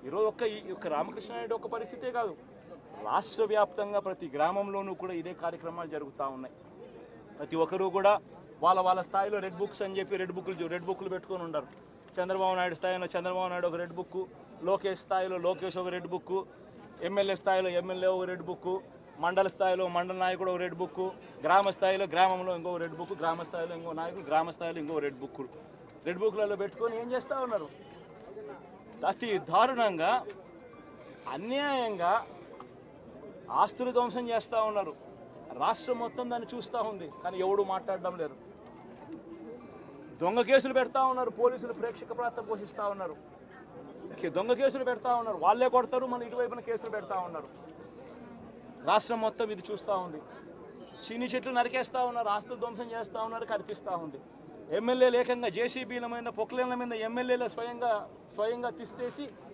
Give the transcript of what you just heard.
ఈరోజు ఒక్క రామకృష్ణారెడ్డి ఒక్క పరిస్థితే కాదు, రాష్ట్ర వ్యాప్తంగా ప్రతి గ్రామంలోనూ కూడా ఇదే కార్యక్రమాలు జరుగుతూ ఉన్నాయి. ప్రతి ఒక్కరూ కూడా వాళ్ళ స్థాయిలో రెడ్ బుక్స్ అని చెప్పి రెడ్ బుక్లు పెట్టుకొని ఉండరు. చంద్రబాబు నాయుడు స్థాయిలో చంద్రబాబు నాయుడు ఒక రెడ్ బుక్, లోకేష్ స్థాయిలో లోకేష్ ఒక రెడ్ బుక్, ఎమ్మెల్యే స్థాయిలో ఎమ్మెల్యే ఒక రెడ్ బుక్, మండల స్థాయిలో మండల నాయకుడు ఒక రెడ్ బుక్, గ్రామ స్థాయిలో గ్రామంలో ఇంకో రెడ్ బుక్, గ్రామ స్థాయిలో ఇంకో నాయకుడు గ్రామ స్థాయిలో ఇంకో రెడ్ బుక్లలో పెట్టుకొని ఏం చేస్తూ ఉన్నారు? అతి దారుణంగా అన్యాయంగా ఆస్తులు ధ్వంసం చేస్తూ ఉన్నారు. రాష్ట్రం మొత్తం దాన్ని చూస్తూ ఉంది, కానీ ఎవడు మాట్లాడడం లేదు. దొంగ కేసులు పెడతా ఉన్నారు, పోలీసులు ప్రేక్షక పాత్ర పోషిస్తూ ఉన్నారు. దొంగ కేసులు పెడతా ఉన్నారు, వాళ్ళే కొడతారు, మన ఇటువైపున కేసులు పెడతా ఉన్నారు. రాష్ట్రం మొత్తం ఇది చూస్తూ ఉంది. చీని చెట్లు నరికేస్తూ ఉన్నారు, ఆస్తులు ధ్వంసం చేస్తూ ఉన్నారు, కనిపిస్తూ ఉంది. ఎమ్మెల్యేలు ఏకంగా జేసీబీల మీద పొక్లేన్ల మీద ఎమ్మెల్యేలు స్వయంగా తిష్టేసి